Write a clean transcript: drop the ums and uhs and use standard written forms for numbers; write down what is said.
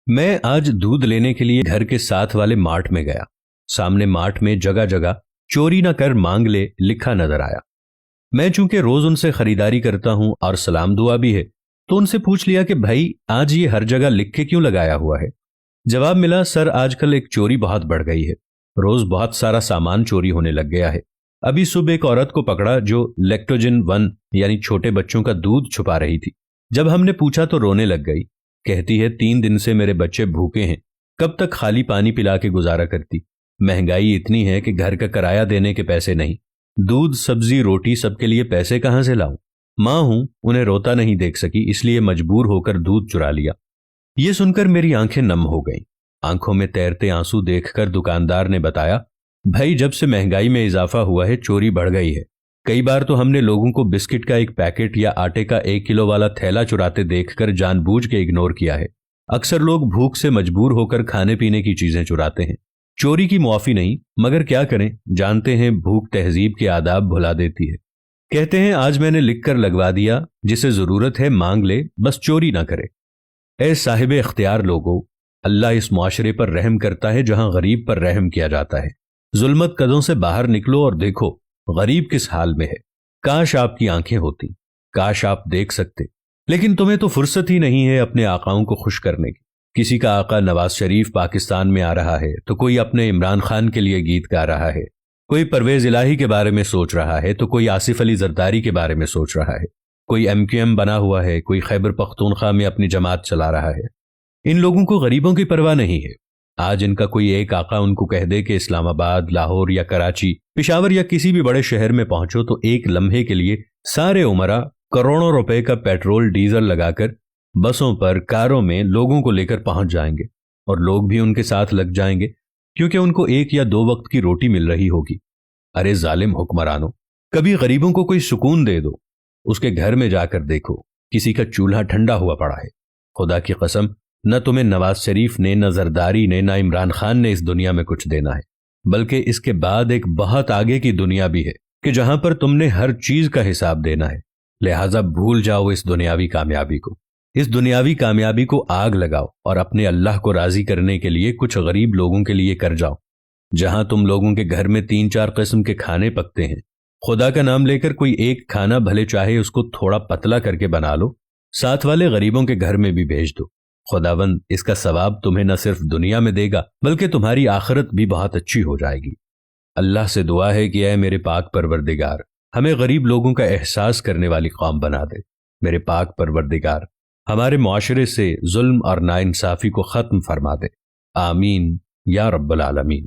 میں آج دودھ لینے کے لیے گھر کے ساتھ والے مارٹ میں گیا۔ سامنے مارٹ میں جگہ جگہ چوری نہ کر مانگ لے لکھا نظر آیا۔ میں چونکہ روز ان سے خریداری کرتا ہوں اور سلام دعا بھی ہے، تو ان سے پوچھ لیا کہ بھائی آج یہ ہر جگہ لکھ کے کیوں لگایا ہوا ہے؟ جواب ملا، سر آج کل ایک چوری بہت بڑھ گئی ہے، روز بہت سارا سامان چوری ہونے لگ گیا ہے۔ ابھی صبح ایک عورت کو پکڑا جو لیکٹوجن 1 یعنی چھوٹے بچوں کا دودھ چھپا رہی تھی۔ جب ہم نے پوچھا تو رونے لگ گئی، کہتی ہے 3 دن سے میرے بچے بھوکے ہیں، کب تک خالی پانی پلا کے گزارا کرتی؟ مہنگائی اتنی ہے کہ گھر کا کرایہ دینے کے پیسے نہیں، دودھ سبزی روٹی سب کے لیے پیسے کہاں سے لاؤں؟ ماں ہوں، انہیں روتا نہیں دیکھ سکی، اس لیے مجبور ہو کر دودھ چرا لیا۔ یہ سن کر میری آنکھیں نم ہو گئیں۔ آنکھوں میں تیرتے آنسو دیکھ کر دکاندار نے بتایا، بھائی جب سے مہنگائی میں اضافہ ہوا ہے چوری بڑھ گئی ہے۔ کئی بار تو ہم نے لوگوں کو بسکٹ کا ایک پیکٹ یا آٹے کا 1 کلو والا تھیلا چراتے دیکھ کر جان بوجھ کے اگنور کیا ہے۔ اکثر لوگ بھوک سے مجبور ہو کر کھانے پینے کی چیزیں چراتے ہیں، چوری کی معافی نہیں، مگر کیا کریں، جانتے ہیں بھوک تہذیب کے آداب بھلا دیتی ہے۔ کہتے ہیں آج میں نے لکھ کر لگوا دیا، جسے ضرورت ہے مانگ لے، بس چوری نہ کرے۔ اے صاحب اختیار لوگو، اللہ اس معاشرے پر رحم کرتا ہے جہاں غریب پر رحم کیا جاتا ہے۔ ظلمت قدوں سے باہر نکلو اور دیکھو غریب کس حال میں ہے۔ کاش آپ کی آنکھیں ہوتی، کاش آپ دیکھ سکتے، لیکن تمہیں تو فرصت ہی نہیں ہے اپنے آقاؤں کو خوش کرنے کی۔ کسی کا آقا نواز شریف پاکستان میں آ رہا ہے تو کوئی اپنے عمران خان کے لیے گیت گا رہا ہے، کوئی پرویز الہی کے بارے میں سوچ رہا ہے تو کوئی آصف علی زرداری کے بارے میں سوچ رہا ہے، کوئی MQM بنا ہوا ہے، کوئی خیبر پختونخوا میں اپنی جماعت چلا رہا ہے۔ ان لوگوں کو غریبوں کی پرواہ نہیں ہے۔ آج ان کا کوئی ایک آقا ان کو کہہ دے کہ اسلام آباد، لاہور یا کراچی، پشاور یا کسی بھی بڑے شہر میں پہنچو تو ایک لمحے کے لیے سارے عمرہ کروڑوں روپے کا پیٹرول ڈیزل لگا کر بسوں پر، کاروں میں لوگوں کو لے کر پہنچ جائیں گے، اور لوگ بھی ان کے ساتھ لگ جائیں گے کیونکہ ان کو 1 یا 2 وقت کی روٹی مل رہی ہوگی۔ ارے ظالم حکمرانوں، کبھی غریبوں کو کوئی سکون دے دو، اس کے گھر میں جا کر دیکھو کسی کا چولہا ٹھنڈا ہوا پڑا ہے۔ خدا کی قسم، نہ تمہیں نواز شریف نے، نہ زرداری نے، نہ عمران خان نے اس دنیا میں کچھ دینا ہے، بلکہ اس کے بعد ایک بہت آگے کی دنیا بھی ہے کہ جہاں پر تم نے ہر چیز کا حساب دینا ہے۔ لہٰذا بھول جاؤ اس دنیاوی کامیابی کو، اس دنیاوی کامیابی کو آگ لگاؤ اور اپنے اللہ کو راضی کرنے کے لیے کچھ غریب لوگوں کے لیے کر جاؤ۔ جہاں تم لوگوں کے گھر میں 3-4 قسم کے کھانے پکتے ہیں، خدا کا نام لے کر کوئی ایک کھانا بھلے چاہے اس کو تھوڑا پتلا کر کے بنا لو، ساتھ والے غریبوں کے گھر میں بھی بھیج دو۔ خداوند اس کا ثواب تمہیں نہ صرف دنیا میں دے گا بلکہ تمہاری آخرت بھی بہت اچھی ہو جائے گی۔ اللہ سے دعا ہے کہ اے میرے پاک پروردگار، ہمیں غریب لوگوں کا احساس کرنے والی قوم بنا دے۔ میرے پاک پروردگار، ہمارے معاشرے سے ظلم اور ناانصافی کو ختم فرما دے۔ آمین یا رب العالمین۔